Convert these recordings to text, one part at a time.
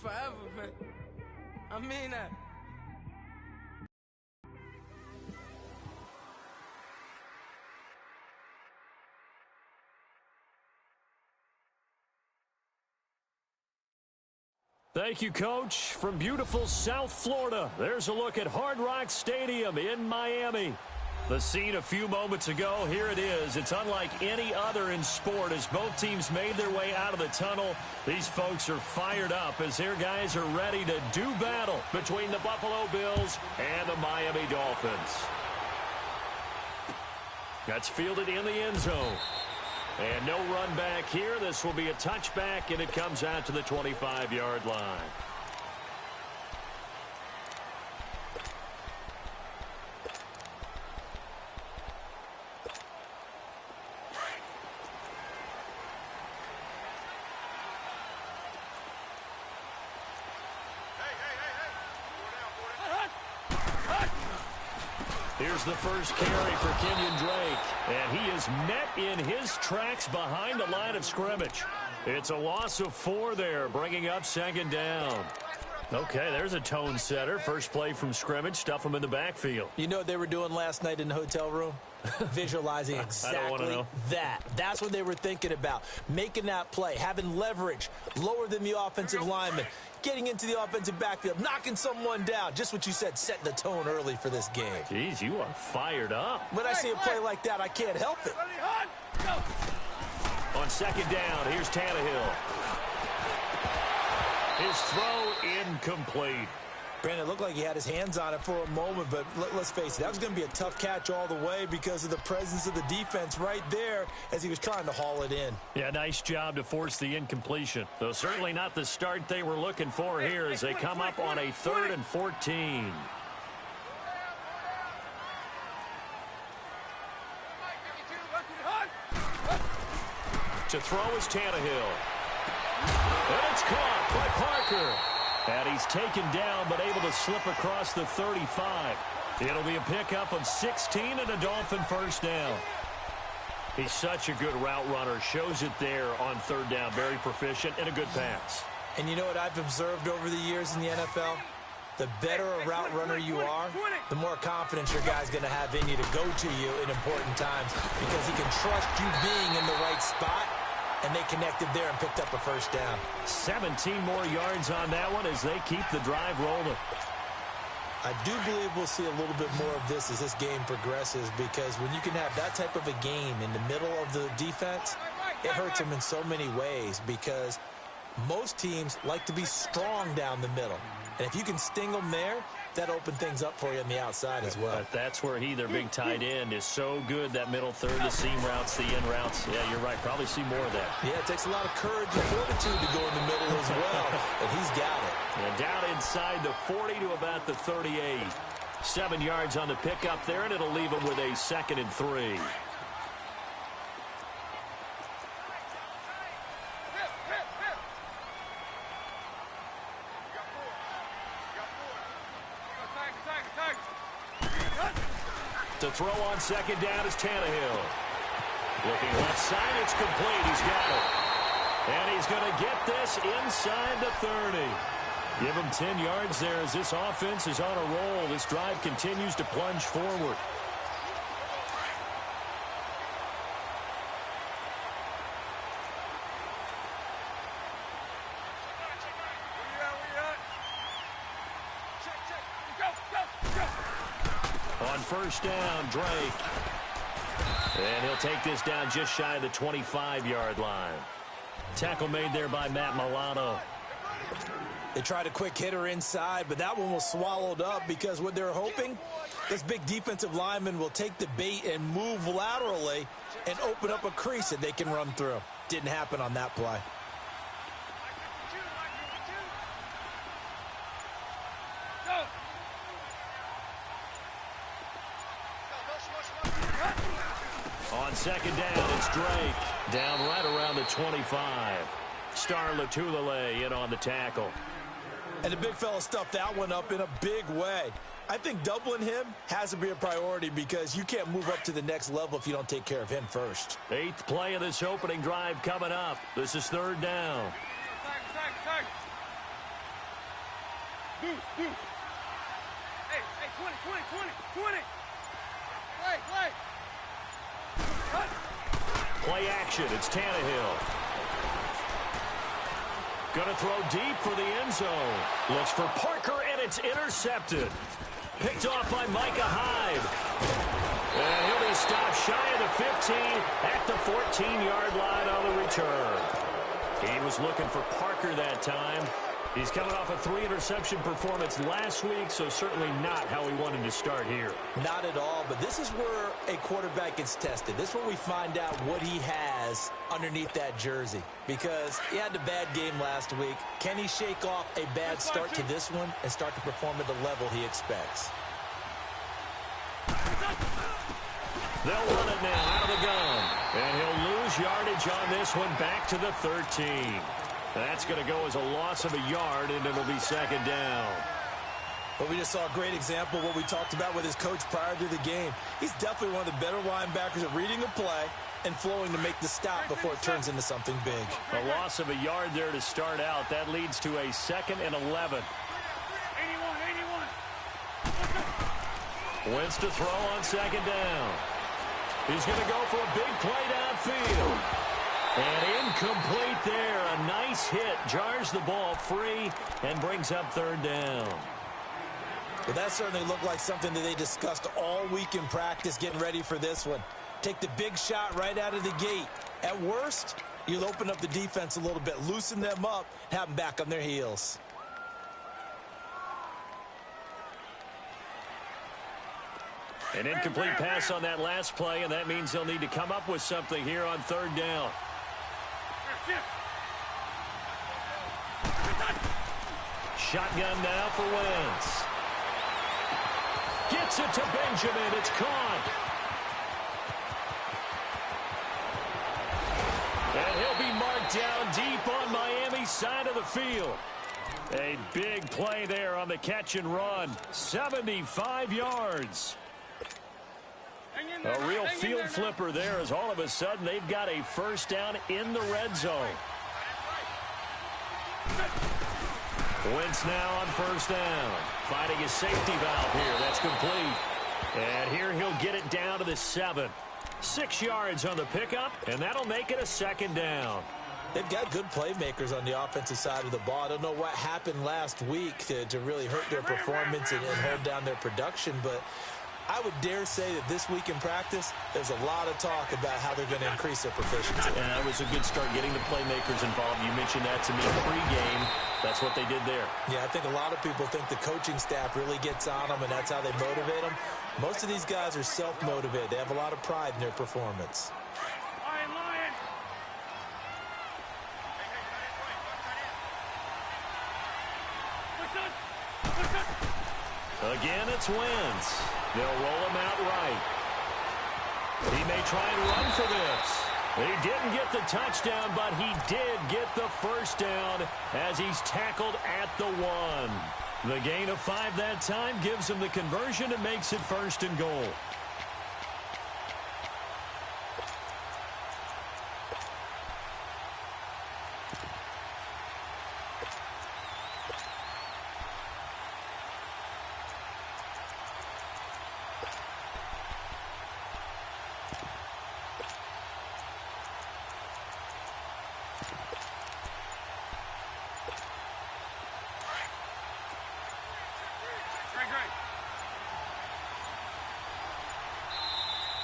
forever, man. I mean that. Thank you, Coach. From beautiful South Florida, there's a look at Hard Rock Stadium in Miami. The scene a few moments ago, here it is. It's unlike any other in sport as both teams made their way out of the tunnel. These folks are fired up as their guys are ready to do battle between the Buffalo Bills and the Miami Dolphins. That's fielded in the end zone. And no run back here. This will be a touchback, and it comes out to the 25-yard line. Here's the first carry for Kenyon Drake, and he is met in his tracks behind the line of scrimmage. It's a loss of 4 there, bringing up second down. Okay, there's a tone setter. First play from scrimmage, stuff him in the backfield. You know what they were doing last night in the hotel room? Visualizing exactly that. That's what they were thinking about. Making that play, having leverage, lower than the offensive lineman, getting into the offensive backfield, knocking someone down. Just what you said, setting the tone early for this game. Jeez, you are fired up. When I see a play like that, I can't help it. On second down, here's Tannehill. His throw incomplete. Brandon, it looked like he had his hands on it for a moment, but let's face it, that was going to be a tough catch all the way because of the presence of the defense right there as he was trying to haul it in. Yeah, nice job to force the incompletion. Though certainly not the start they were looking for here as they come up on a 3rd and 14. To throw is Tannehill. And it's caught by Parker. And he's taken down but able to slip across the 35. It'll be a pickup of 16 and a Dolphin first down. He's such a good route runner. Shows it there on 3rd down. Very proficient and a good pass. And you know what I've observed over the years in the NFL? The better a route runner you are, the more confidence your guy's going to have in you to go to you in important times because he can trust you being in the right spot. And they connected there and picked up a first down. 17 more yards on that one as they keep the drive rolling. I do believe we'll see a little bit more of this as this game progresses because when you can have that type of a game in the middle of the defense, it hurts them in so many ways because most teams like to be strong down the middle. And if you can sting them there, that opened things up for you on the outside as well. But that's where their big tight end, is so good, that middle third, the seam routes, the in routes. Yeah, you're right. Probably see more of that. Yeah, it takes a lot of courage and fortitude to go in the middle as well, and he's got it. And down inside the 40 to about the 38. 7 yards on the pickup there, and it'll leave him with a 2nd and 3. To throw on second down is Tannehill. Looking left side, it's complete. He's got it. And he's going to get this inside the 30. Give him 10 yards there as this offense is on a roll. This drive continues to plunge forward. On first down, Drake. And he'll take this down just shy of the 25-yard line. Tackle made there by Matt Milano. They tried a quick hitter inside, but that one was swallowed up because what they're hoping, this big defensive lineman will take the bait and move laterally and open up a crease that they can run through. Didn't happen on that play. On second down, it's Drake. Down right around the 25. Star Latulele in on the tackle. And the big fella stuffed that one up in a big way. I think doubling him has to be a priority because you can't move up to the next level if you don't take care of him first. 8th play of this opening drive coming up. This is 3rd down. Hey, 20. Play. Play action. It's Tannehill. Gonna throw deep for the end zone. Looks for Parker, and it's intercepted. Picked off by Micah Hyde. And he'll be stopped shy of the 15 at the 14-yard line on the return. He was looking for Parker that time. He's coming off a 3-interception performance last week, so certainly not how he wanted to start here. Not at all, but this is where a quarterback gets tested. This is where we find out what he has underneath that jersey, because he had a bad game last week. Can he shake off a bad start to this one and start to perform at the level he expects? They'll run it now out of the gun, and he'll lose yardage on this one back to the 13. That's going to go as a loss of a yard, and it'll be second down. But we just saw a great example of what we talked about with his coach prior to the game. He's definitely one of the better linebackers at reading a play and flowing to make the stop before it turns into something big. A loss of a yard there to start out. That leads to a 2nd and 11. 81. Wins to throw on second down. He's going to go for a big play downfield. And incomplete there. A nice hit. Jars the ball free and brings up third down. Well, that certainly looked like something that they discussed all week in practice getting ready for this one. Take the big shot right out of the gate. At worst, you'll open up the defense a little bit, loosen them up, have them back on their heels. An incomplete pass on that last play, and that means they'll need to come up with something here on third down. Shotgun now for Wentz. Gets it to Benjamin. It's caught. And he'll be marked down deep on Miami's side of the field. A big play there on the catch and run. 75 yards. A real field flipper there as all of a sudden they've got a first down in the red zone. Wentz now on first down. Finding his safety valve here. That's complete. And here he'll get it down to the 7. 6 yards on the pickup, and that'll make it a second down. They've got good playmakers on the offensive side of the ball. I don't know what happened last week to really hurt their performance and hold down their production, but I would dare say that this week in practice, there's a lot of talk about how they're going to increase their proficiency. And it was a good start getting the playmakers involved. You mentioned that to me pregame. That's what they did there. Yeah, I think a lot of people think the coaching staff really gets on them, and that's how they motivate them. Most of these guys are self-motivated. They have a lot of pride in their performance. Again, it's Wentz. They'll roll him out right. He may try and run for this. He didn't get the touchdown, but he did get the first down as he's tackled at the 1. The gain of 5 that time gives him the conversion and makes it first and goal.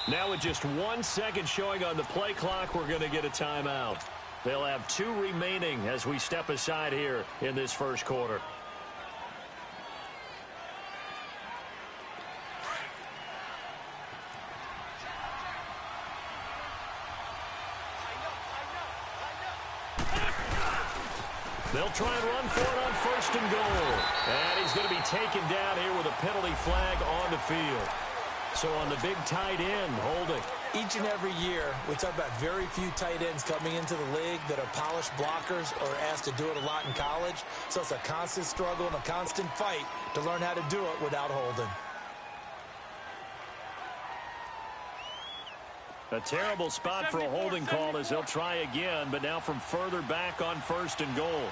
Now with just 1 second showing on the play clock, we're going to get a timeout. They'll have 2 remaining as we step aside here in this first quarter. They'll try and run for it on first and goal. And he's going to be taken down here with a penalty flag on the field. So on the big tight end, holding. Each and every year, we talk about very few tight ends coming into the league that are polished blockers or asked to do it a lot in college. So it's a constant struggle and a constant fight to learn how to do it without holding. A terrible spot for a holding call as they'll try again, but now from further back on first and goal.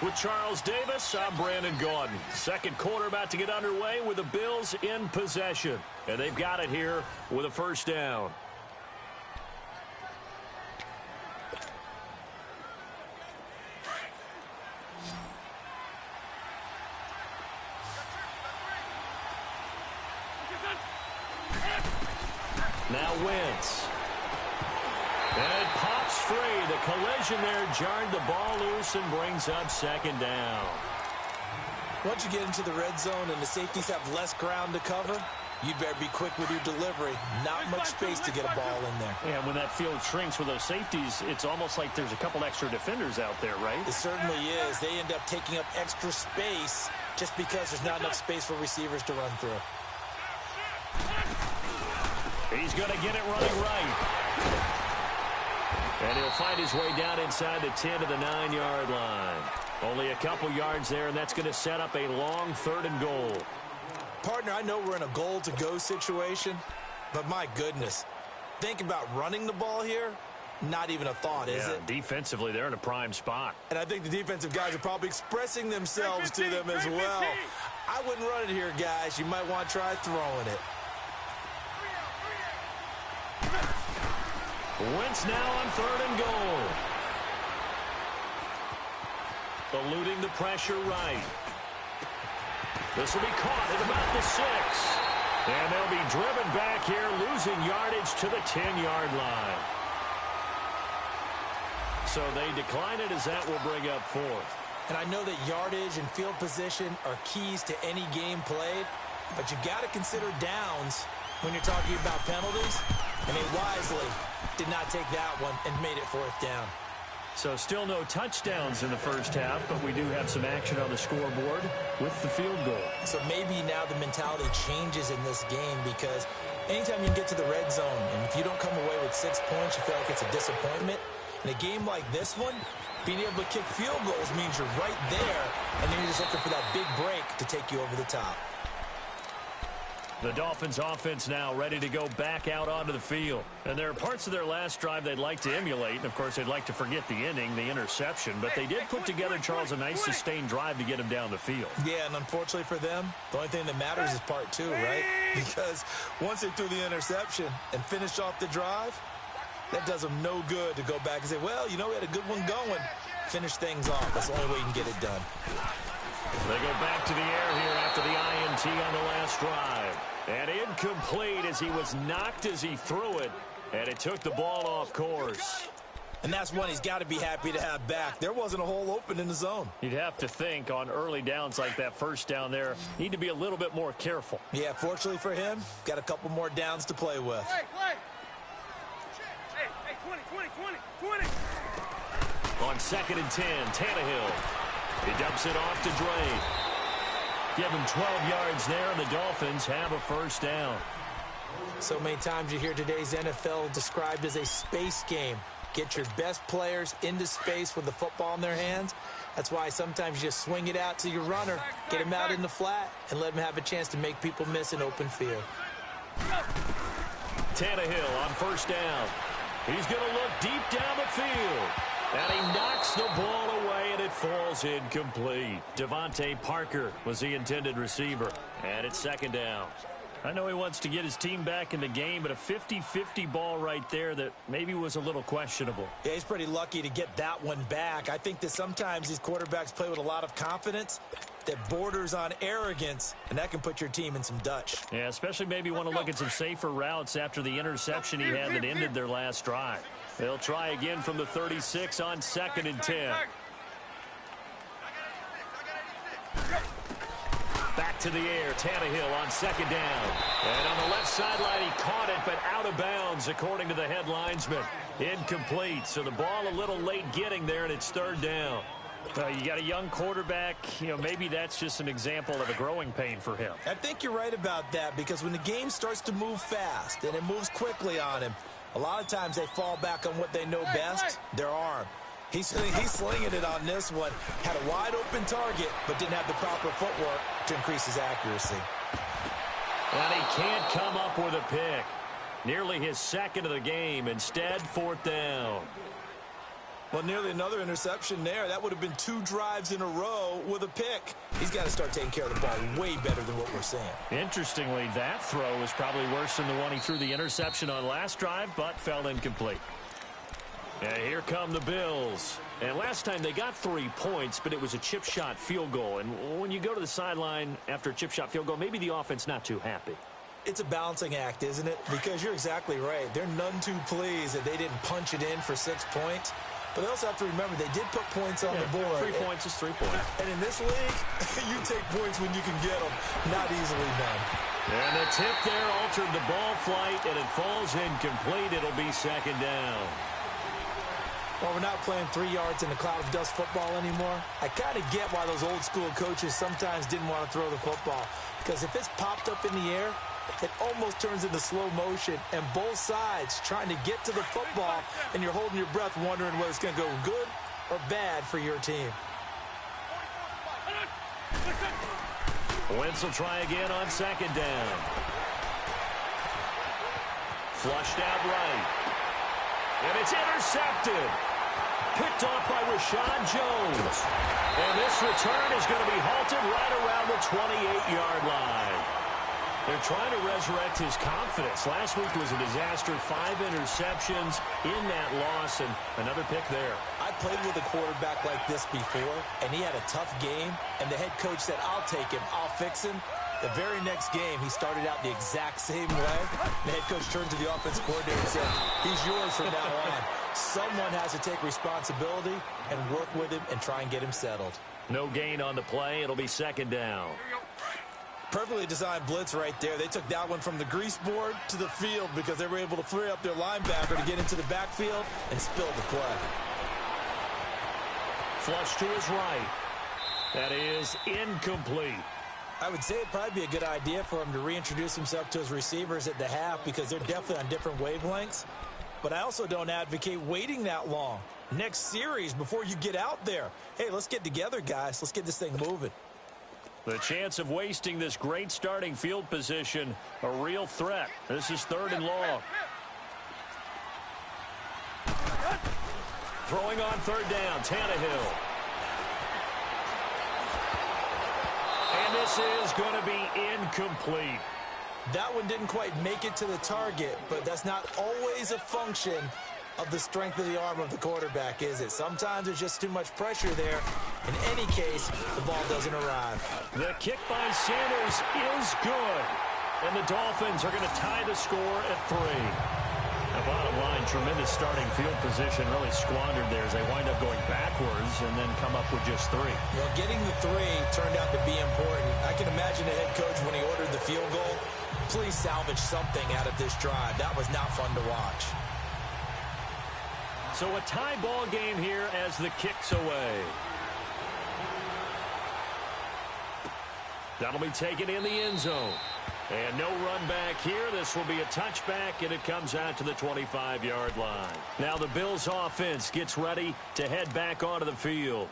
With Charles Davis, I'm Brandon Gaudin. Second quarter about to get underway with the Bills in possession. And they've got it here with a first down. Now Wentz. And it pops free. The collision there jarred the ball loose and brings up second down. Once you get into the red zone and the safeties have less ground to cover, you'd better be quick with your delivery. Not much space to get a ball in there. Yeah, when that field shrinks with those safeties, it's almost like there's a couple extra defenders out there, right? It certainly is. They end up taking up extra space just because there's not enough space for receivers to run through. He's going to get it running right. And he'll find his way down inside the 10 to the 9-yard line. Only a couple yards there, and that's going to set up a long 3rd and goal. Partner, I know we're in a goal-to-go situation, but my goodness, think about running the ball here. Not even a thought, is it? Defensively, they're in a prime spot. And I think the defensive guys are probably expressing themselves to them as well. I wouldn't run it here, guys. You might want to try throwing it. Wentz now on 3rd and goal. Eluding the pressure right. This will be caught at about the 6. And they'll be driven back here, losing yardage to the 10-yard line. So they decline it as that will bring up 4th. And I know that yardage and field position are keys to any game played, but you got to consider downs when you're talking about penalties. And they wisely did not take that one and made it 4th down. So still no touchdowns in the first half, but we do have some action on the scoreboard with the field goal. So maybe now the mentality changes in this game, because anytime you get to the red zone, and if you don't come away with 6 points, you feel like it's a disappointment. In a game like this one, being able to kick field goals means you're right there, and then you're just looking for that big break to take you over the top. The Dolphins offense now ready to go back out onto the field. And there are parts of their last drive they'd like to emulate. And, of course, they'd like to forget the inning, the interception. But they did put together, Charles, a nice sustained drive to get him down the field. Yeah, and unfortunately for them, the only thing that matters is part 2, right? Because once they threw the interception and finished off the drive, that does them no good to go back and say, well, you know, we had a good one going. Finish things off. That's the only way you can get it done. They go back to the air here after the INT on the last drive. And incomplete as he was knocked as he threw it. And it took the ball off course. And that's one he's got to be happy to have back. There wasn't a hole open in the zone. You'd have to think on early downs like that first down there, need to be a little bit more careful. Yeah, fortunately for him, got a couple more downs to play with. Hey, 20. On 2nd and 10, Tannehill. He dumps it off to Dre. Give him 12 yards there, and the Dolphins have a first down. So many times you hear today's NFL described as a space game. Get your best players into space with the football in their hands. That's why sometimes you just swing it out to your runner, get him out in the flat, and let him have a chance to make people miss an open field. Tannehill on first down. He's going to look deep down the field. And he knocks the ball away, and it falls incomplete. Devontae Parker was the intended receiver. And it's 2nd down. I know he wants to get his team back in the game, but a 50-50 ball right there that maybe was a little questionable. Yeah, he's pretty lucky to get that one back. I think that sometimes these quarterbacks play with a lot of confidence that borders on arrogance, and that can put your team in some Dutch. Yeah, especially maybe want to look at some safer routes after the interception he had that ended their last drive. They'll try again from the 36 on 2nd and 10. Back to the air, Tannehill on 2nd down. And on the left sideline, he caught it, but out of bounds, according to the head linesman. Incomplete, so the ball a little late getting there, and it's 3rd down. You got a young quarterback, maybe that's just an example of a growing pain for him. I think you're right about that, because when the game starts to move fast and it moves quickly on him, a lot of times they fall back on what they know best, their arm. He's slinging it on this one. Had a wide open target, but didn't have the proper footwork to increase his accuracy. And he can't come up with a pick. Nearly his 2nd of the game. Instead, 4th down. Well, nearly another interception there. That would have been 2 drives in a row with a pick. He's got to start taking care of the ball way better than what we're seeing. Interestingly, that throw was probably worse than the one he threw the interception on last drive, but fell incomplete. And here come the Bills. And last time they got 3 points, but it was a chip shot field goal. And when you go to the sideline after a chip shot field goal, maybe the offense not too happy. It's a balancing act, isn't it? Because you're exactly right. They're none too pleased that they didn't punch it in for 6 points. But they also have to remember they did put points on the board. 3 points is 3 points. And in this league, you take points when you can get them. Not easily done. And the tip there altered the ball flight, and it falls incomplete. It'll be second down. Well, we're not playing 3 yards in the cloud of dust football anymore. I kind of get why those old school coaches sometimes didn't want to throw the football. Because if it's popped up in the air, it almost turns into slow motion, and both sides trying to get to the football, and you're holding your breath wondering whether it's going to go good or bad for your team. Wentz will try again on second down. Flushed out right. And it's intercepted. Picked off by Rashad Jones. And this return is going to be halted right around the 28-yard line. They're trying to resurrect his confidence. Last week was a disaster. 5 interceptions in that loss, and another pick there. I played with a quarterback like this before, and he had a tough game, and the head coach said, I'll take him, I'll fix him. The very next game, he started out the exact same way. The head coach turned to the offensive coordinator and said, he's yours from now on. Someone has to take responsibility and work with him and try and get him settled. No gain on the play. It'll be second down. Perfectly designed blitz right there. They took that one from the grease board to the field because they were able to free up their linebacker to get into the backfield and spill the play. Flush to his right. That is incomplete. I would say it'd probably be a good idea for him to reintroduce himself to his receivers at the half because they're definitely on different wavelengths. But I also don't advocate waiting that long. Next series before you get out there. Hey, let's get together, guys. Let's get this thing moving. The chance of wasting this great starting field position, a real threat. This is 3rd and long. Throwing on 3rd down, Tannehill. And this is going to be incomplete. That one didn't quite make it to the target, but that's not always a function of the strength of the arm of the quarterback, is it? Sometimes there's just too much pressure there. In any case, the ball doesn't arrive. The kick by Sanders is good. And the Dolphins are going to tie the score at 3. The bottom line, tremendous starting field position, really squandered there as they wind up going backwards and then come up with just 3. Well, getting the 3 turned out to be important. I can imagine the head coach when he ordered the field goal, please salvage something out of this drive. That was not fun to watch. So a tie ball game here as the kick's away. That'll be taken in the end zone. And no run back here. This will be a touchback, and it comes out to the 25-yard line. Now the Bills offense gets ready to head back onto the field.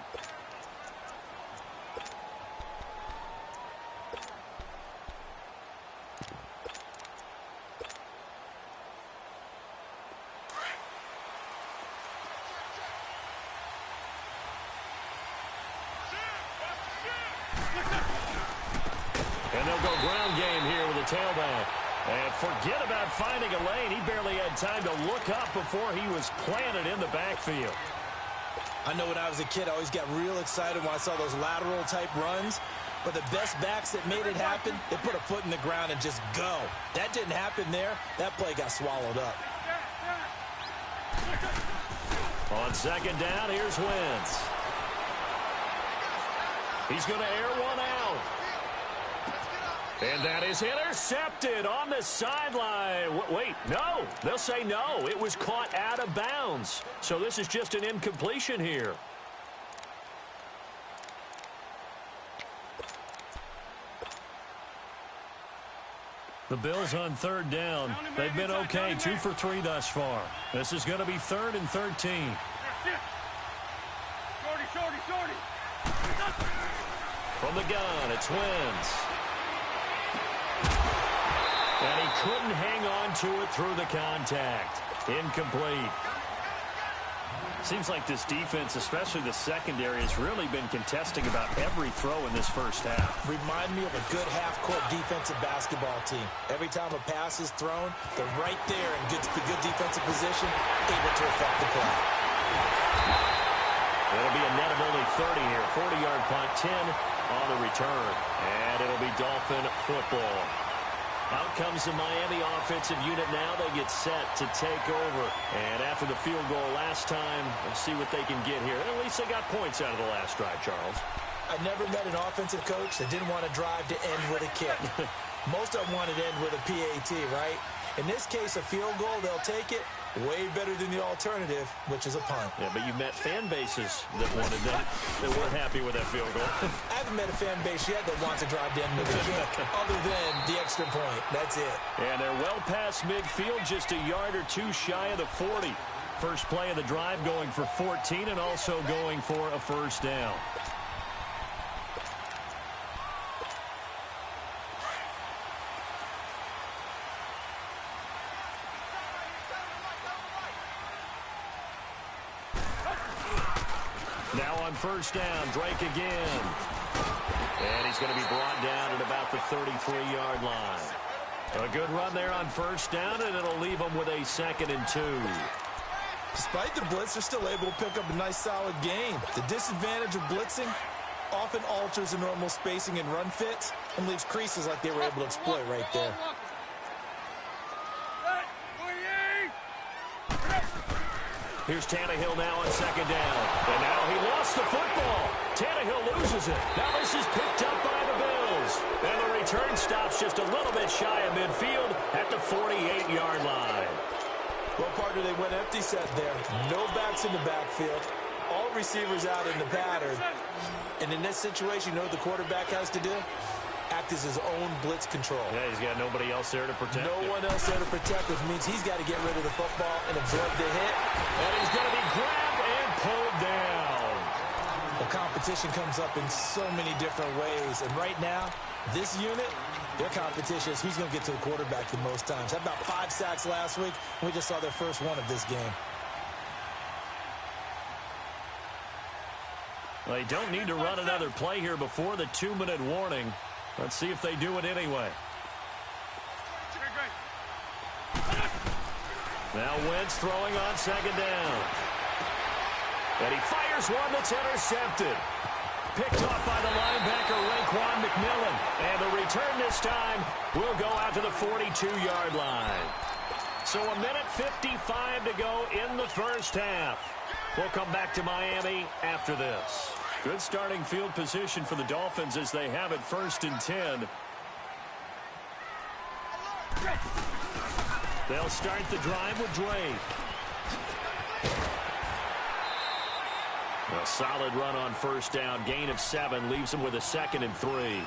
And they'll go ground game here with a tailback. And forget about finding a lane. He barely had time to look up before he was planted in the backfield. I know when I was a kid, I always got real excited when I saw those lateral-type runs. But the best backs that made it happen, they put a foot in the ground and just go. That didn't happen there. That play got swallowed up. On second down, here's Wentz. He's going to air one out. And that is intercepted on the sideline. Wait, no. They'll say no. It was caught out of bounds. So this is just an incompletion here. The Bills on third down. They've been okay, 2 for 3 thus far. This is going to be 3rd and 13. Shorty. From the gun, it's Wentz. And he couldn't hang on to it through the contact. Incomplete. Seems like this defense, especially the secondary, has really been contesting about every throw in this first half. Remind me of a good half-court defensive basketball team. Every time a pass is thrown, they're right there in good defensive position, able to affect the play. It'll be a net of only 30 here. 40-yard punt, 10 on the return. And it'll be Dolphin football. Out comes the Miami offensive unit now. They get set to take over. And after the field goal last time, let's see what they can get here. At least they got points out of the last drive, Charles. I never met an offensive coach that didn't want to drive to end with a kick. Most of them wanted to end with a PAT, right? In this case, a field goal, they'll take it. Way better than the alternative, which is a punt. Yeah, but you've met fan bases that wanted that weren't happy with that field goal. I haven't met a fan base yet that wants to drive to end with a kick, other than the extra point. That's it. And they're well past midfield, just a yard or two shy of the 40. First play of the drive going for 14 and also going for a first down. Now on first down, Drake again. And he's going to be brought down at about the 33-yard line. A good run there on first down, and it'll leave them with a 2nd and 2. Despite the blitz, they're still able to pick up a nice, solid gain. The disadvantage of blitzing often alters the normal spacing and run fits and leaves creases like they were able to exploit right there. Here's Tannehill now on 2nd down. And now he lost the football. Tannehill loses it. Now this is picked up by the Bills. And the return stops just a little bit shy of midfield at the 48-yard line. Well, partner, they went empty set there. No backs in the backfield. All receivers out in the pattern. And in this situation, you know what the quarterback has to do? Act as his own blitz control. Yeah, he's got nobody else there to protect him. No one else there to protect, which means he's got to get rid of the football and absorb the hit. And he's going to be grabbed and pulled down. The competition comes up in so many different ways. And right now, this unit, their competition is who's going to get to the quarterback the most times. Had about 5 sacks last week. We just saw their first one of this game. Well, they don't need to run another play here before the 2-minute warning. Let's see if they do it anyway. Now Wentz throwing on 2nd down. And he fires one that's intercepted. Picked off by the linebacker, Raekwon McMillan. And the return this time will go out to the 42-yard line. So a minute 55 to go in the first half. We'll come back to Miami after this. Good starting field position for the Dolphins as they have it 1st and 10. They'll start the drive with Drake. A solid run on first down. Gain of 7 leaves them with a 2nd and 3.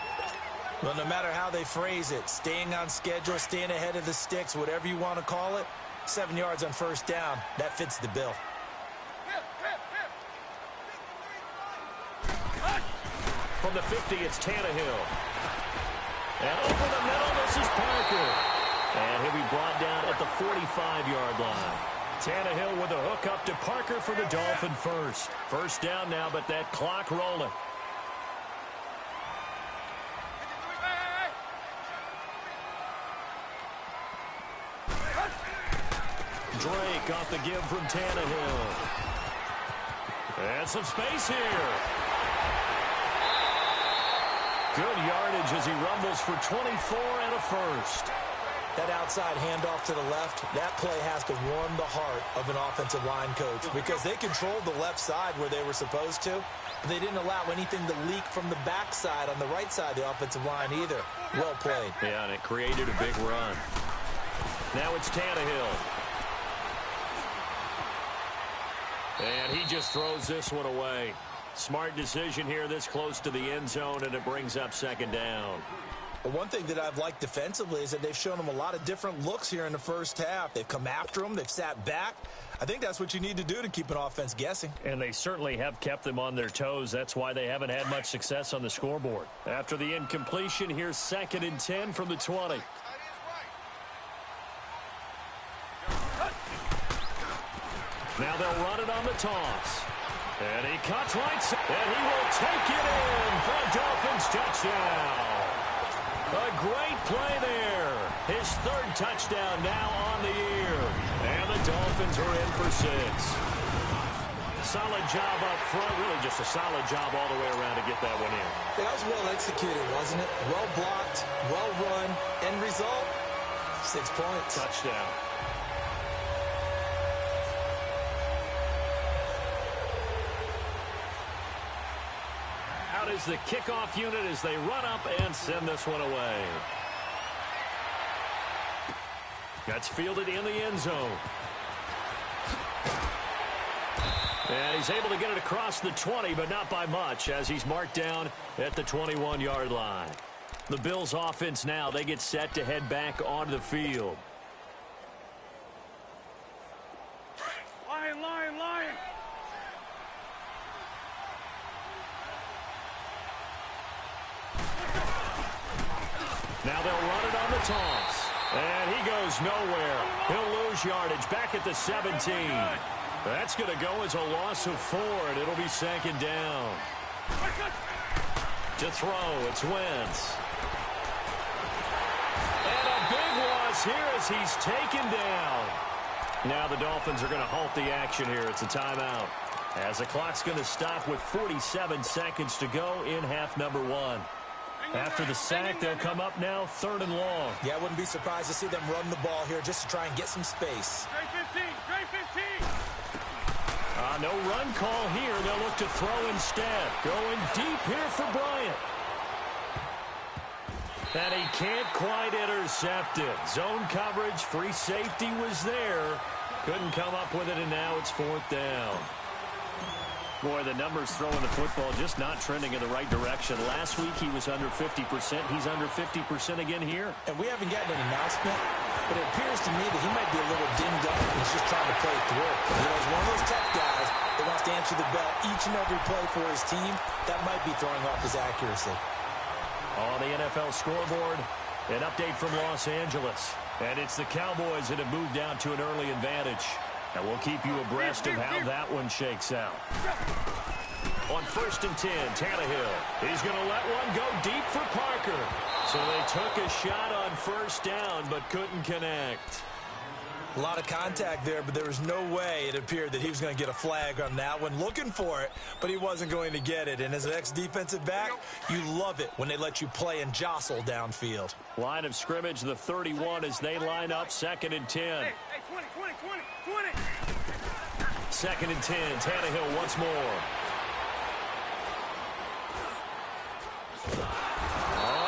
Well, no matter how they phrase it, staying on schedule, staying ahead of the sticks, whatever you want to call it, 7 yards on first down, that fits the bill. From the 50, it's Tannehill. And over the middle, this is Parker. And he'll be brought down at the 45-yard line. Tannehill with a hook up to Parker for the Dolphin first. First down now, but that clock rolling. Drake off the give from Tannehill. And some space here. Good yardage as he rumbles for 24 and a first. That outside handoff to the left, that play has to warm the heart of an offensive line coach because they controlled the left side where they were supposed to, but they didn't allow anything to leak from the backside on the right side of the offensive line either. Well played. Yeah, and it created a big run. Now it's Tannehill. And he just throws this one away. Smart decision here this close to the end zone, and it brings up 2nd down. Well, one thing that I've liked defensively is that they've shown them a lot of different looks here in the first half. They've come after them. They've sat back. I think that's what you need to do to keep an offense guessing. And they certainly have kept them on their toes. That's why they haven't had much success on the scoreboard. After the incompletion, here's 2nd and 10 from the 20. Now they'll run it on the toss. And he cuts right, and he will take it in for a Dolphins touchdown. A great play there. His third touchdown now on the year. And the Dolphins are in for 6. Solid job up front. Really just a solid job all the way around to get that one in. That was well executed, wasn't it? Well blocked, well run. End result, 6 points. Touchdown. Out is the kickoff unit as they run up and send this one away. That's fielded in the end zone. And he's able to get it across the 20, but not by much, as he's marked down at the 21-yard line. The Bills' offense now, they get set to head back onto the field. Lion, lion, lion. Now they'll run it on the toss. And he goes nowhere. He'll lose yardage back at the 17. That's going to go as a loss of 4, and it'll be 2nd down. To throw, it's Wentz. And a big loss here as he's taken down. Now the Dolphins are going to halt the action here. It's a timeout. As the clock's going to stop with 47 seconds to go in half number 1. After the sack, they'll come up now 3rd and long. Yeah, I wouldn't be surprised to see them run the ball here just to try and get some space. Straight 15, straight 15. No run call here. They'll look to throw instead. Going deep here for Bryant. And he can't quite intercept it. Zone coverage, free safety was there. Couldn't come up with it, and now it's 4th down. Boy, the numbers throwing the football just not trending in the right direction. Last week he was under 50%. He's under 50% again here. And we haven't gotten an announcement, but it appears to me that he might be a little dinged up and he's just trying to play through. You know, he's one of those tough guys that wants to answer the bell each and every play for his team. That might be throwing off his accuracy. On the NFL scoreboard, an update from Los Angeles. And it's the Cowboys that have moved down to an early advantage. And we'll keep you abreast of how that one shakes out. On 1st and 10, Tannehill. He's going to let one go deep for Parker. So they took a shot on 1st down, but couldn't connect. A lot of contact there, but there was no way it appeared that he was going to get a flag on that one. Looking for it, but he wasn't going to get it. And as an ex-defensive back, you love it when they let you play and jostle downfield. Line of scrimmage, the 31 as they line up 2nd and 10. Hey, 20, 20, 20, 20. 2nd and 10, Tannehill once more.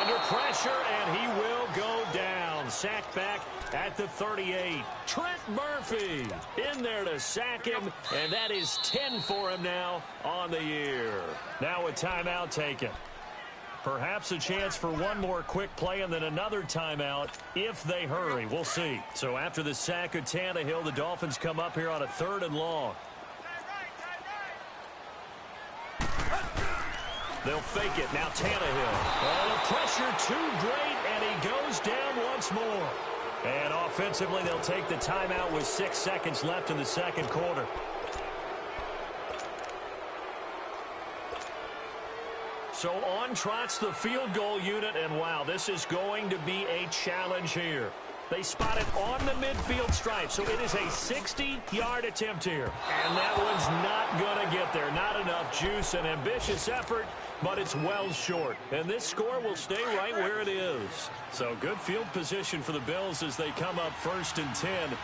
Under pressure, and he will go down. Sacked back at the 38. Trent Murphy in there to sack him, and that is 10 for him now on the year. Now a timeout taken. Perhaps a chance for one more quick play and then another timeout if they hurry. We'll see. So after the sack of Tannehill, the Dolphins come up here on a 3rd and long. They'll fake it. Now Tannehill. Oh, the pressure too great, and he goes down once more. And offensively, they'll take the timeout with 6 seconds left in the 2nd quarter. So on trots the field goal unit, and wow, this is going to be a challenge here. They spot it on the midfield stripe, so it is a 60-yard attempt here. And that one's not going to get there. Not enough juice, an ambitious effort, but it's well short. And this score will stay right where it is. So good field position for the Bills as they come up 1st and 10.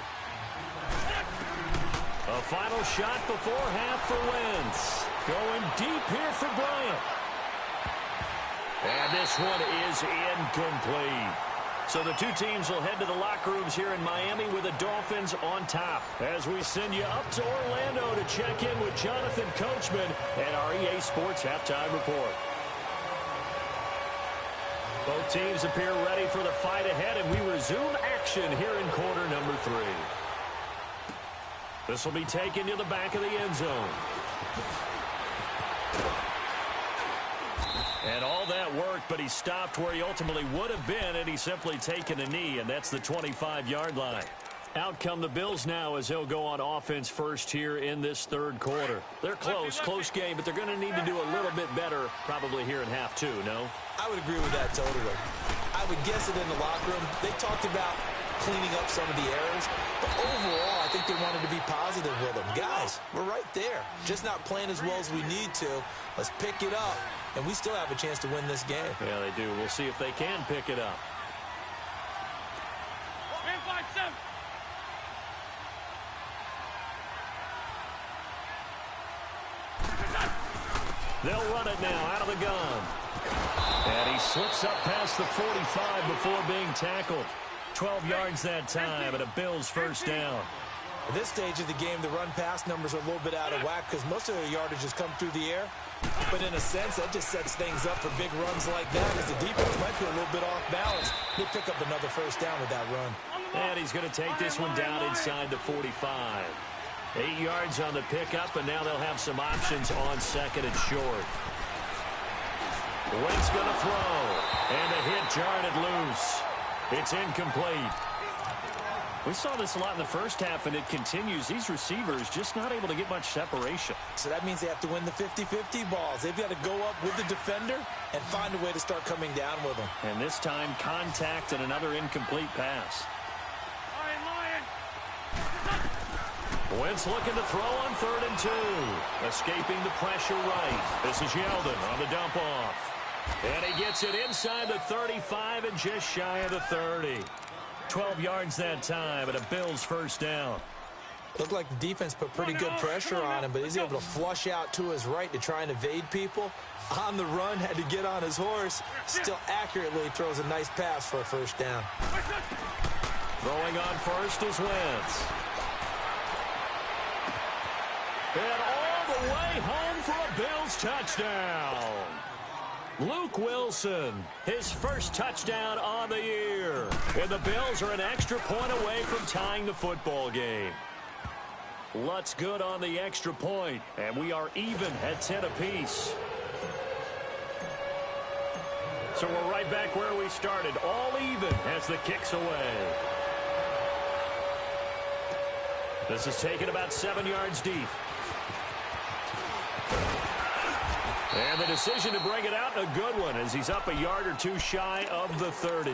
A final shot before half for Wentz. Going deep here for Bryant. And this one is incomplete. So the two teams will head to the locker rooms here in Miami with the Dolphins on top. As we send you up to Orlando to check in with Jonathan Coachman and our EA Sports Halftime Report. Both teams appear ready for the fight ahead, and we resume action here in quarter number 3. This will be taken to the back of the end zone. And all that worked, but he stopped where he ultimately would have been, and he's simply taken a knee, and that's the 25-yard line. Out come the Bills now as they'll go on offense first here in this third quarter. They're close game, but they're going to need to do a little bit better probably here in half two, no? I would agree with that totally. I would guess it in the locker room. They talked about cleaning up some of the errors, but overall, I think they wanted to be positive with them. Guys, we're right there. Just not playing as well as we need to. Let's pick it up, and we still have a chance to win this game. Yeah, they do. We'll see if they can pick it up. They'll run it now out of the gun. And he slips up past the 45 before being tackled. 12 yards that time and a Bills first down. At this stage of the game, the run-pass numbers are a little bit out of whack because most of their yardage has come through the air. But in a sense, that just sets things up for big runs like that as the defense might be a little bit off balance. They pick up another first down with that run. And he's going to take this one down inside the 45. 8 yards on the pickup, and now they'll have some options on second and short. Wentz going to throw, and a hit jarred it loose. It's incomplete. We saw this a lot in the first half, and it continues. These receivers just not able to get much separation. So that means they have to win the 50-50 balls. They've got to go up with the defender and find a way to start coming down with them. And this time, contact and another incomplete pass. Wentz looking to throw on 3rd and 2. Escaping the pressure right. This is Yeldon on the dump off. And he gets it inside the 35 and just shy of the 30. 12 yards that time and a Bills first down. Looked like the defense put pretty good pressure on him, but he's able to flush out to his right to try and evade people. On the run, had to get on his horse. Still accurately throws a nice pass for a first down. Throwing on first is Wentz. And all the way home for a Bills touchdown. Luke Wilson, his first touchdown on the year. And the Bills are an extra point away from tying the football game. Lutz good on the extra point, and we are even at 10 apiece. So we're right back where we started, all even as the kick's away. This is taken about 7 yards deep. And the decision to bring it out, a good one, as he's up a yard or two shy of the 30.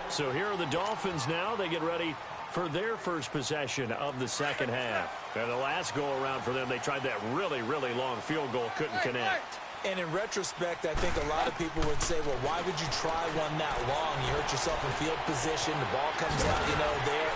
So here are the Dolphins now. They get ready for their first possession of the second half. And the last go-around for them, they tried that really, really long field goal, couldn't connect. And in retrospect, I think a lot of people would say, well, why would you try one that long? You hurt yourself in field position. The ball comes out, there.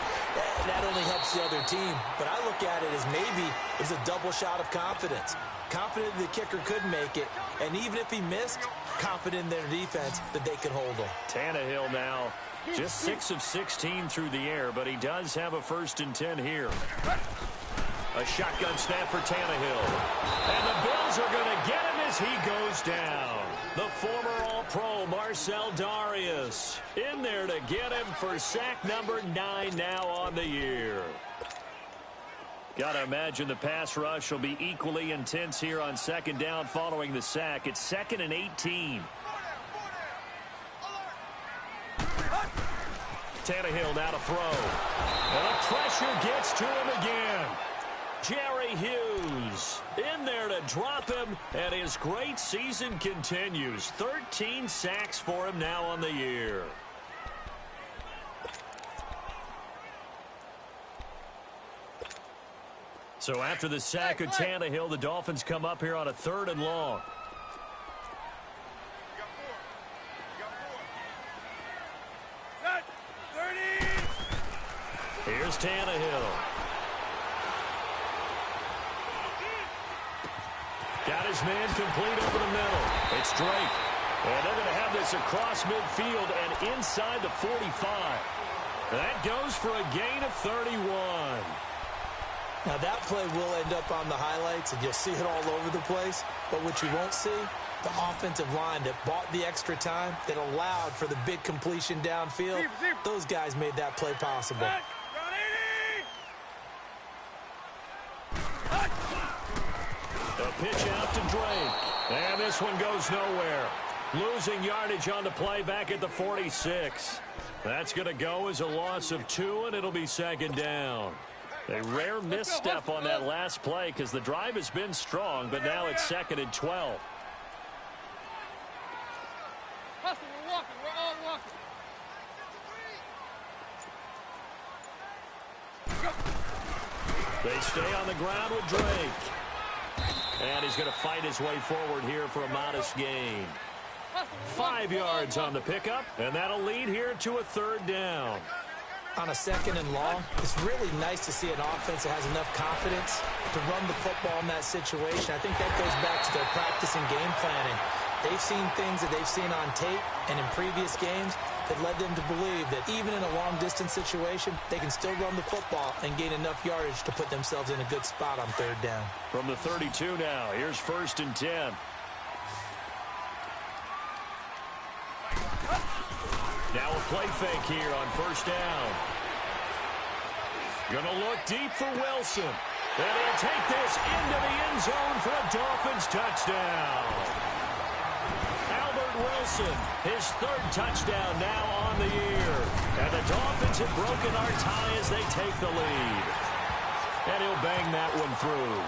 That only helps the other team. But I look at it as maybe it was a double shot of confidence. Confident the kicker could make it. And even if he missed, confident in their defense that they could hold him. Tannehill now just 6 of 16 through the air, but he does have a 1st and 10 here. A shotgun snap for Tannehill. And the Bills are going to get him as he goes down. The former All-Pro Marcel Darius in there to get him for sack number 9 now on the year. Got to imagine the pass rush will be equally intense here on second down following the sack. It's 2nd and 18. Tannehill now to throw. And the pressure gets to him again. Jerry Hughes in there to drop him, and his great season continues. 13 sacks for him now on the year. So after the sack of Tannehill, the Dolphins come up here on a 3rd and long. Here's Tannehill. Got his man complete over the middle. It's Drake. And they're going to have this across midfield and inside the 45. That goes for a gain of 31. Now, that play will end up on the highlights, and you'll see it all over the place. But what you won't see, the offensive line that bought the extra time, that allowed for the big completion downfield, those guys made that play possible. The pitch out to Drake. And this one goes nowhere. Losing yardage on the play back at the 46. That's going to go as a loss of 2, and it'll be second down. A rare misstep on that last play because the drive has been strong, but now it's second and 12. Hustle, we're walking. We're all walking. They stay on the ground with Drake. And he's going to fight his way forward here for a modest gain. 5 yards on the pickup, and that'll lead here to a third down. On a second and long, it's really nice to see an offense that has enough confidence to run the football in that situation. I think that goes back to their practice and game planning. They've seen things that they've seen on tape and in previous games that led them to believe that even in a long-distance situation, they can still run the football and gain enough yardage to put themselves in a good spot on third down. From the 32 now, here's 1st and 10. Now a play fake here on 1st down. Gonna look deep for Wilson. And he'll take this into the end zone for a Dolphins touchdown. Albert Wilson, his 3rd touchdown now on the year. And the Dolphins have broken our tie as they take the lead. And he'll bang that one through.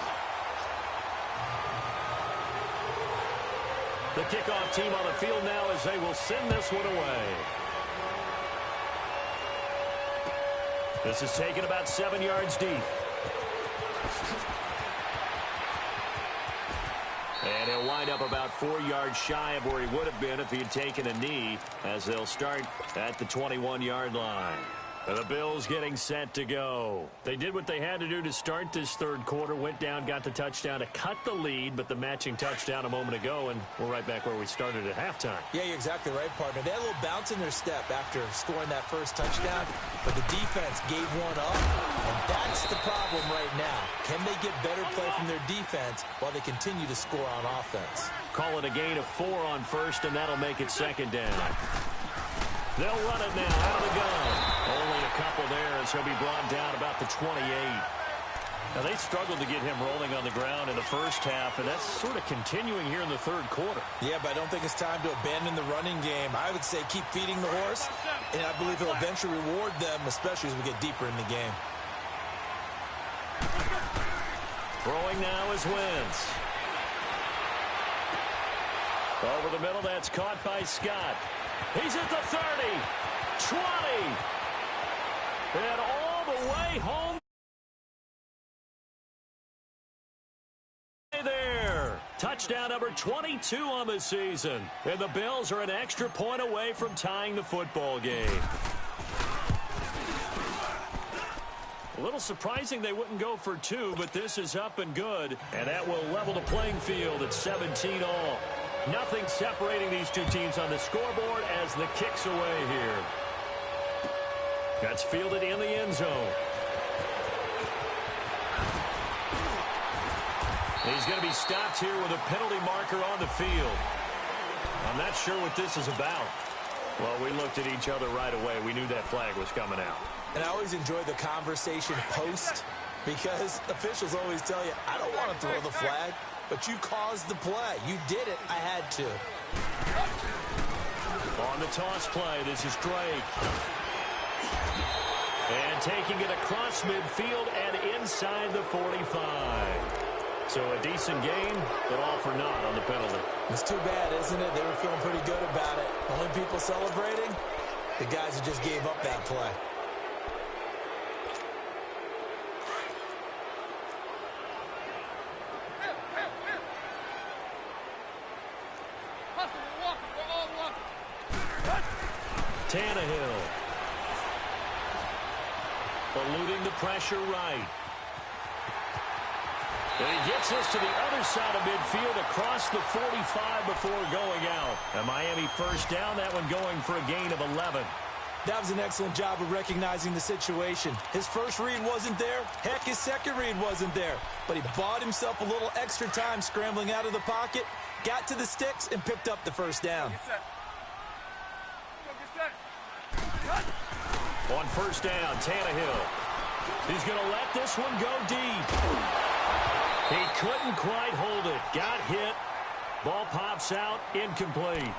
The kickoff team on the field now as they will send this one away. This is taken about 7 yards deep. And he'll wind up about 4 yards shy of where he would have been if he had taken a knee, as they'll start at the 21-yard line. And the Bills getting set to go. They did what they had to do to start this third quarter, went down, got the touchdown to cut the lead, but the matching touchdown a moment ago, and we're right back where we started at halftime. Yeah, you're exactly right, partner. They had a little bounce in their step after scoring that first touchdown, but the defense gave one up, and that's the problem right now. Can they get better play from their defense while they continue to score on offense? Call it a gain of 4 on 1st, and that'll make it 2nd down. They'll run it now out of the gun. Only a couple there as he'll be brought down about the 28. Now, they struggled to get him rolling on the ground in the first half, and that's sort of continuing here in the third quarter. Yeah, but I don't think it's time to abandon the running game. I would say keep feeding the horse, and I believe he'll eventually reward them, especially as we get deeper in the game. Throwing now is Wentz. Over the middle, that's caught by Scott. He's at the 30, 20, and all the way home. There, touchdown number 22 on the season, and the Bills are an extra point away from tying the football game. A little surprising they wouldn't go for 2, but this is up and good, and that will level the playing field at 17 all. Nothing separating these two teams on the scoreboard as the kick's away here. That's fielded in the end zone. He's going to be stopped here with a penalty marker on the field. I'm not sure what this is about. Well, we looked at each other right away. We knew that flag was coming out. And I always enjoy the conversation post because officials always tell you, I don't want to throw the flag. But you caused the play. You did it. I had to. On the toss play, this is Drake. And taking it across midfield and inside the 45. So a decent game, but all for naught on the penalty. It's too bad, isn't it? They were feeling pretty good about it. Only people celebrating, the guys who just gave up that play. Tannehill. Eluding the pressure right. And he gets this to the other side of midfield across the 45 before going out. And Miami 1st down, that one going for a gain of 11. That was an excellent job of recognizing the situation. His first read wasn't there. Heck, his second read wasn't there. But he bought himself a little extra time scrambling out of the pocket, got to the sticks, and picked up the 1st down. On 1st down, Tannehill. He's going to let this one go deep. He couldn't quite hold it. Got hit. Ball pops out. Incomplete.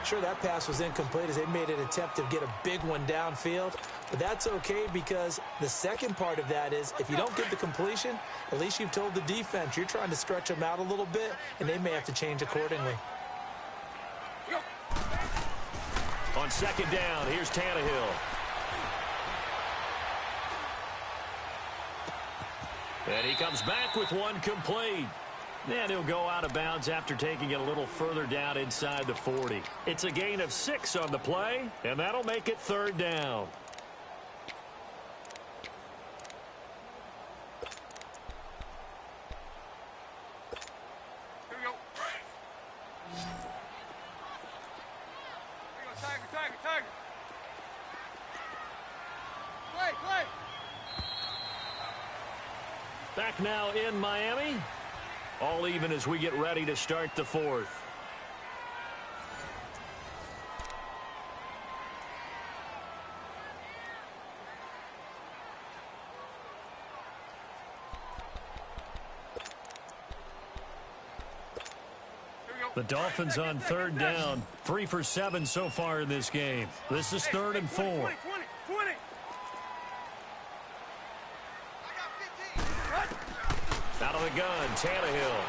Sure, that pass was incomplete as they made an attempt to get a big one downfield. But that's okay because the second part of that is if you don't get the completion, at least you've told the defense you're trying to stretch them out a little bit, and they may have to change accordingly. On second down, here's Tannehill. And he comes back with one complete. And he'll go out of bounds after taking it a little further down inside the 40. It's a gain of 6 on the play, and that'll make it third down. Here we go. Tiger. Play. Back now in Miami. All even as we get ready to start the fourth. The Dolphins on third down. 3 for 7 so far in this game. This is 3rd and 4. 20. Out of the gun, Tannehill.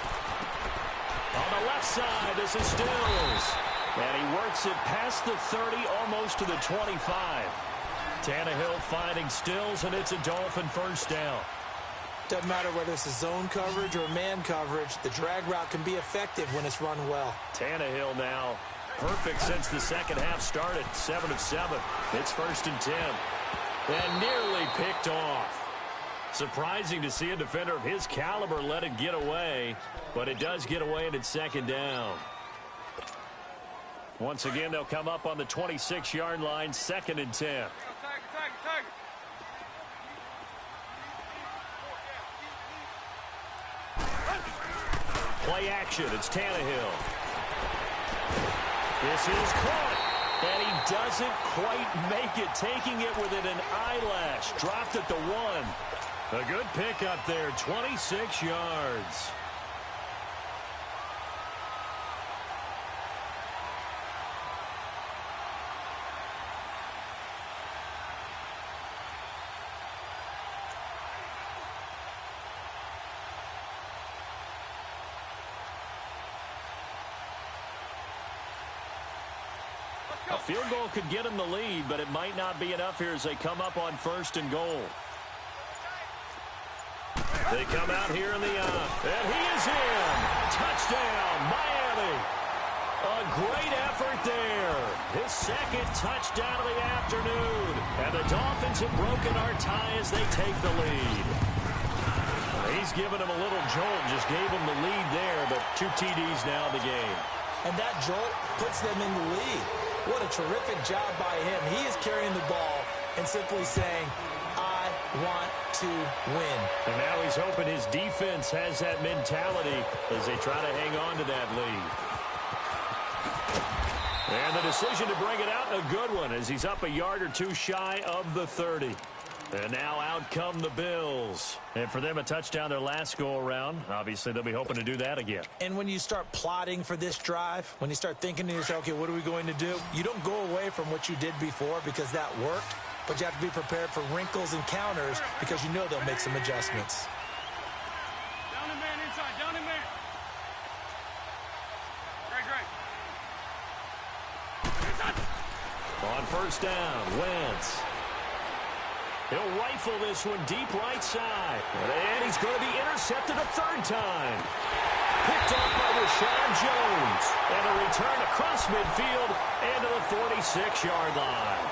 On the left side, this is Stills. And he works it past the 30, almost to the 25. Tannehill finding Stills, and it's a Dolphin first down. Doesn't matter whether it's a zone coverage or man coverage, the drag route can be effective when it's run well. Tannehill now perfect since the second half started. 7 of 7. It's 1st and 10. And nearly picked off. Surprising to see a defender of his caliber let it get away, but it does get away and it's 2nd down. Once again, they'll come up on the 26-yard line, 2nd and 10. Tiger. Play action, it's Tannehill. This is caught, and he doesn't quite make it, taking it within an eyelash. Dropped at the 1. A good pickup there, 26 yards. A field goal could get him the lead, but it might not be enough here as they come up on 1st and goal. They come out here in the and he is in. Touchdown, Miami. A great effort there. His 2nd touchdown of the afternoon. And the Dolphins have broken our tie as they take the lead. He's given him a little jolt, just gave him the lead there, but 2 TDs now in the game. And that jolt puts them in the lead. What a terrific job by him. He is carrying the ball and simply saying, I want to win. And now he's hoping his defense has that mentality as they try to hang on to that lead. And the decision to bring it out, a good one, as he's up a yard or 2 shy of the 30. And now out come the Bills. And for them, a touchdown their last go-around. Obviously, they'll be hoping to do that again. And when you start plotting for this drive, when you start thinking to yourself, okay, what are we going to do? You don't go away from what you did before because that worked. But you have to be prepared for wrinkles and counters because you know they'll make some adjustments. Down and man inside. Down and man. Great. On 1st down, Wentz. He'll rifle this one deep right side. And he's going to be intercepted a 3rd time. Picked off by Rashawn Jones. And a return across midfield and to the 46-yard line.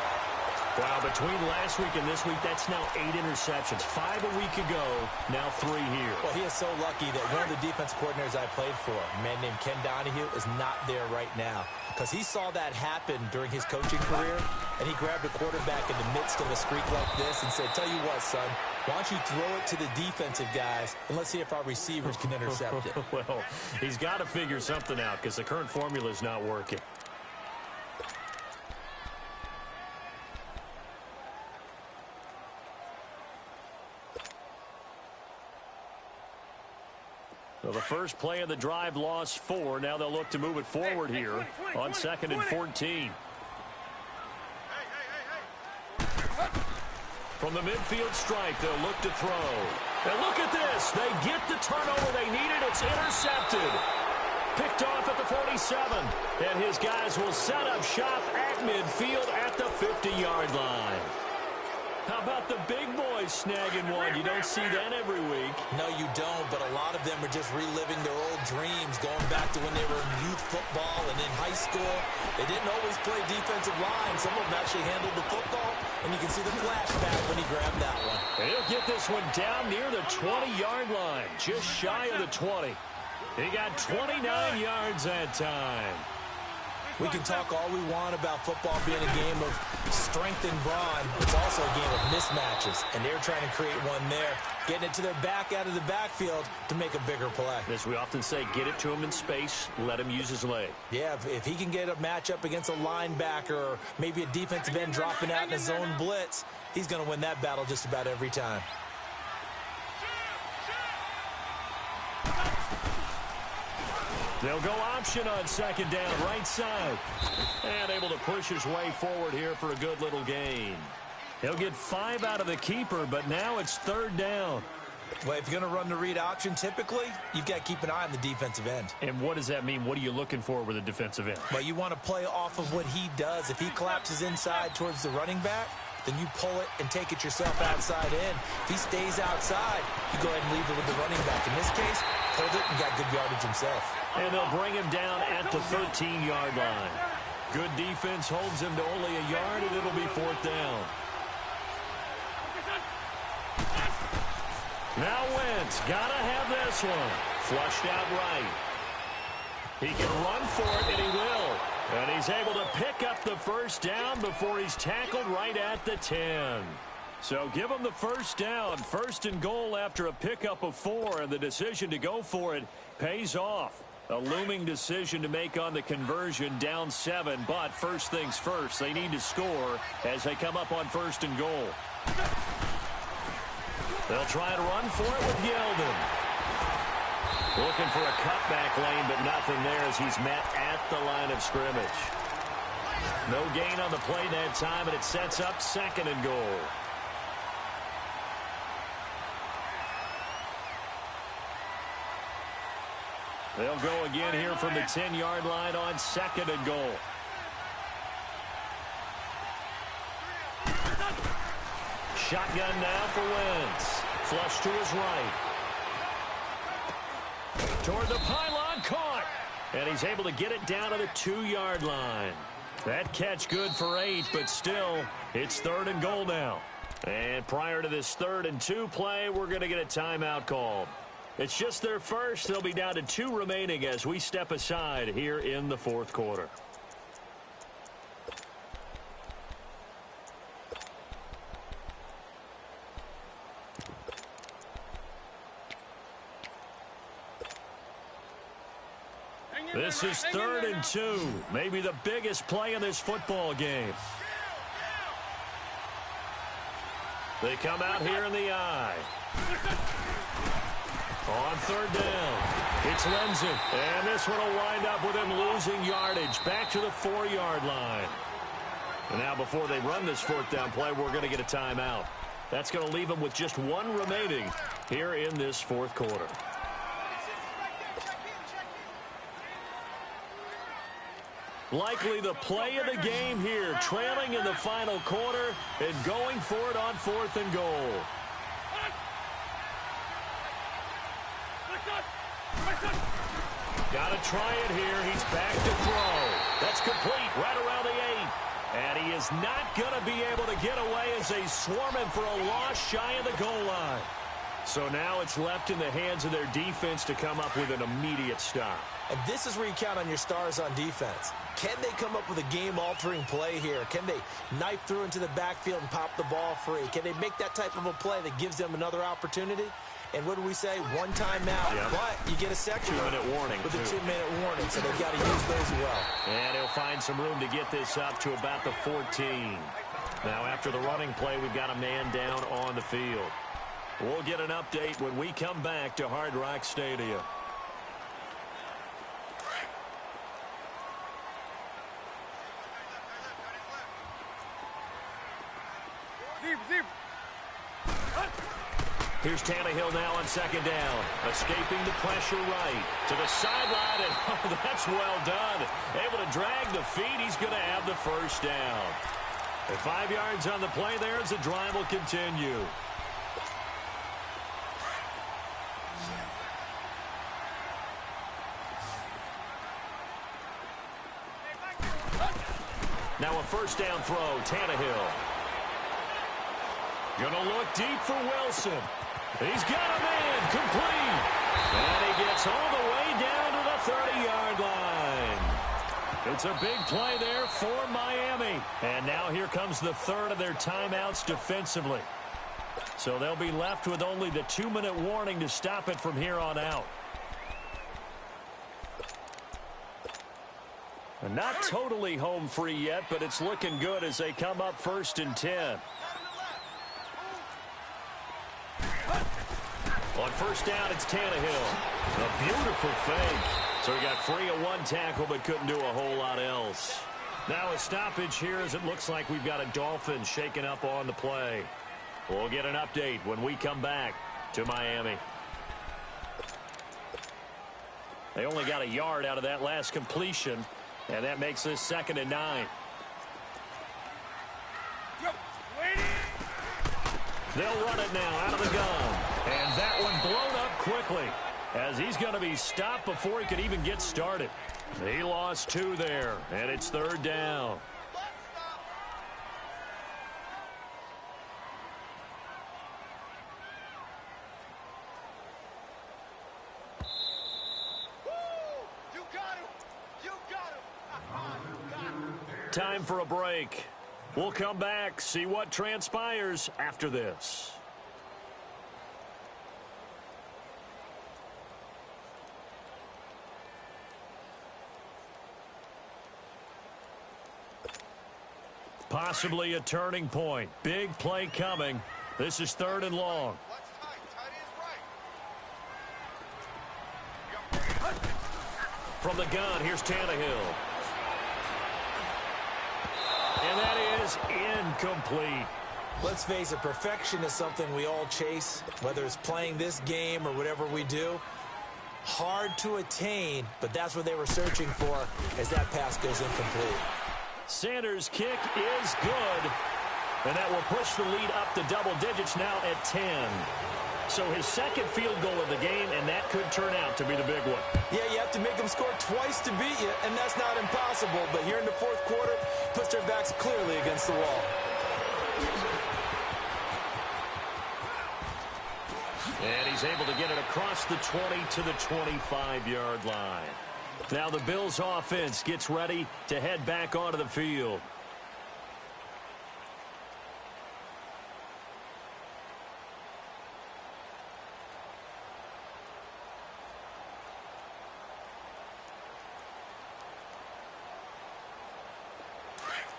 Wow, between last week and this week, that's now 8 interceptions. 5 a week ago, now 3 here. Well, he is so lucky that one of the defense coordinators I played for, a man named Ken Donahue, is not there right now. Because he saw that happen during his coaching career, and he grabbed a quarterback in the midst of a streak like this and said, tell you what, son, why don't you throw it to the defensive guys, and let's see if our receivers can intercept it. Well, he's got to figure something out because the current formula is not working. Well, the first play of the drive lost 4. Now they'll look to move it forward here on 2nd and 14. From the midfield stripe, they'll look to throw. And look at this. They get the turnover they needed. It's intercepted. Picked off at the 47. And his guys will set up shop at midfield at the 50-yard line. How about the big boys snagging one? You don't see that every week. No, you don't, but a lot of them are just reliving their old dreams, going back to when they were in youth football and in high school. They didn't always play defensive line. Some of them actually handled the football, and you can see the flashback when he grabbed that one. And he'll get this one down near the 20-yard line, just shy of the 20. He got 29 yards that time. We can talk all we want about football being a game of strength and brawn. It's also a game of mismatches, and they're trying to create one there, getting it to their back out of the backfield to make a bigger play. As we often say, get it to him in space, let him use his leg. Yeah, if he can get a matchup against a linebacker or maybe a defensive end dropping out in a zone blitz, he's going to win that battle just about every time. They'll go option on 2nd down, right side. And able to push his way forward here for a good little gain. He'll get 5 out of the keeper, but now it's 3rd down. Well, if you're going to run the read option, typically, you've got to keep an eye on the defensive end. And what does that mean? What are you looking for with a defensive end? Well, you want to play off of what he does. If he collapses inside towards the running back, then you pull it and take it yourself outside in. If he stays outside, you go ahead and leave it with the running back. In this case, pulled it and got good yardage himself. And they'll bring him down at the 13-yard line. Good defense holds him to only a yard, and it'll be 4th down. Now Wentz, gotta have this one. Flushed out right. He can run for it, and he will. And he's able to pick up the 1st down before he's tackled right at the 10. So give him the 1st down. 1st and goal after a pickup of 4, and the decision to go for it pays off. A looming decision to make on the conversion, down 7, but first things first, they need to score as they come up on 1st and goal. They'll try and run for it with Yeldon. Looking for a cutback lane, but nothing there as he's met at the line of scrimmage. No gain on the play that time, and it sets up 2nd and goal. They'll go again here from the 10-yard line on 2nd and goal. Shotgun now for Wentz. Flush to his right. Toward the pylon, caught. And he's able to get it down to the 2-yard line. That catch good for 8, but still, it's 3rd and goal now. And prior to this 3rd and 2 play, we're going to get a timeout called. It's just their first. They'll be down to 2 remaining as we step aside here in the 4th quarter. This is 3rd and 2. Maybe the biggest play in this football game. They come out here in the eye. On 3rd down, it's Lenzen. And this one will wind up with him losing yardage back to the 4-yard line. And now before they run this 4th down play, we're going to get a timeout. That's going to leave them with just 1 remaining here in this 4th quarter. Likely the play of the game here, trailing in the final quarter and going for it on 4th and goal. Got to try it here. He's back to throw. That's complete right around the 8. And he is not going to be able to get away as they swarm him for a loss shy of the goal line. So now it's left in the hands of their defense to come up with an immediate stop. And this is where you count on your stars on defense. Can they come up with a game-altering play here? Can they knife through into the backfield and pop the ball free? Can they make that type of a play that gives them another opportunity? And what do we say? 1 timeout, yep. But you get a second 2-minute warning. with a 2-minute warning, so they've got to use those well. And he'll find some room to get this up to about the 14. Now after the running play, we've got a man down on the field. We'll get an update when we come back to Hard Rock Stadium. Receiver. Here's Tannehill now on second down. Escaping the pressure right to the sideline, and oh, that's well done. Able to drag the feet. He's going to have the first down. And 5 yards on the play there as the drive will continue. Now a first down throw, Tannehill. Gonna look deep for Wilson. He's got a man, complete. And he gets all the way down to the 30-yard line. It's a big play there for Miami. And now here comes the third of their timeouts defensively. So they'll be left with only the 2-minute warning to stop it from here on out. And not totally home free yet, but it's looking good as they come up 1st and 10. On first down, it's Tannehill. A beautiful fake. So he got free of one tackle, but couldn't do a whole lot else. Now a stoppage here as it looks like we've got a Dolphin shaking up on the play. We'll get an update when we come back to Miami. They only got a yard out of that last completion, and that makes this 2nd and 9. They'll run it now out of the gun. And that one blown up quickly as he's going to be stopped before he could even get started. He lost 2 there, and it's 3rd down. Time for a break. We'll come back, see what transpires after this. Possibly a turning point. Big play coming. This is 3rd and long. From the gun, here's Tannehill. And that is incomplete. Let's face it, perfection is something we all chase, whether it's playing this game or whatever we do. Hard to attain, but that's what they were searching for as that pass goes incomplete. Sanders' kick is good, and that will push the lead up to double digits now at 10. So his 2nd field goal of the game, and that could turn out to be the big one. Yeah, you have to make them score twice to beat you, and that's not impossible. But here in the 4th quarter, puts their backs clearly against the wall. And he's able to get it across the 20 to the 25-yard line. Now the Bills offense gets ready to head back onto the field.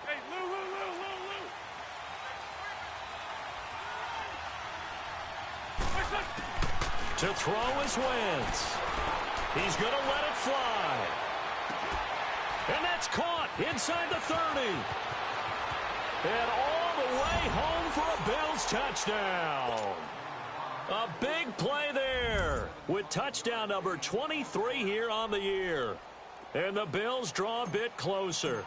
Hey, Lou. To throw is Wentz. He's going to let it fly. And that's caught inside the 30. And all the way home for a Bills touchdown. A big play there with touchdown number 23 here on the year. And the Bills draw a bit closer.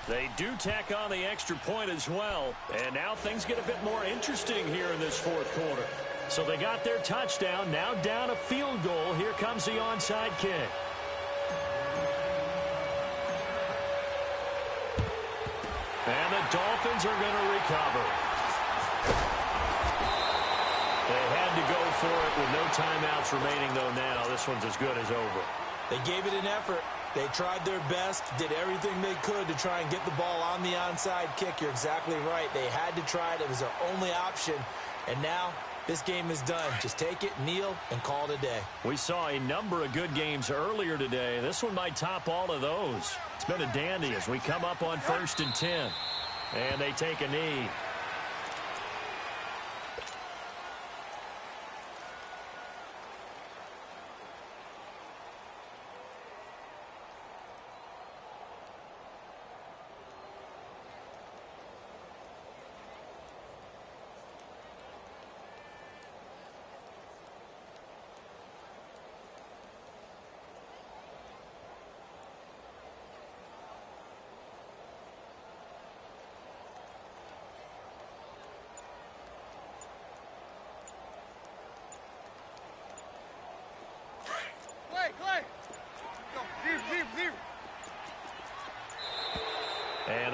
They do tack on the extra point as well. And now things get a bit more interesting here in this 4th quarter. So they got their touchdown, now down a field goal. Here comes the onside kick. And the Dolphins are going to recover. They had to go for it with no timeouts remaining, though, now. This one's as good as over. They gave it an effort. They tried their best, did everything they could to try and get the ball on the onside kick. You're exactly right. They had to try it. It was their only option. And now this game is done. Just take it, kneel, and call it a day. We saw a number of good games earlier today. This one might top all of those. It's been a dandy as we come up on 1st and 10. And they take a knee.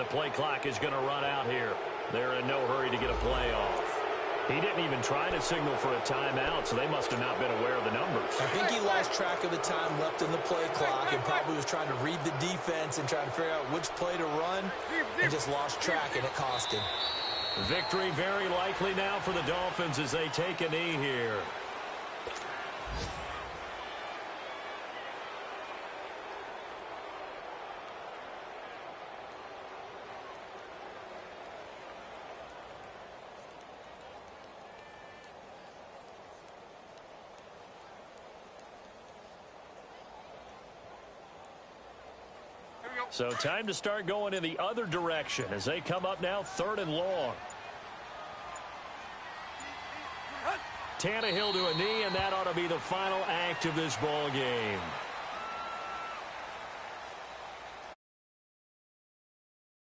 play clock is going to run out here. They're in no hurry to get a play off. He didn't even try to signal for a timeout, so they must have not been aware of the numbers. I think he lost track of the time left in the play clock and probably was trying to read the defense and trying to figure out which play to run and just lost track, and it cost him. Victory very likely now for the Dolphins as they take a knee here. So time to start going in the other direction as they come up now 3rd and long. Tannehill to a knee, and that ought to be the final act of this ball game.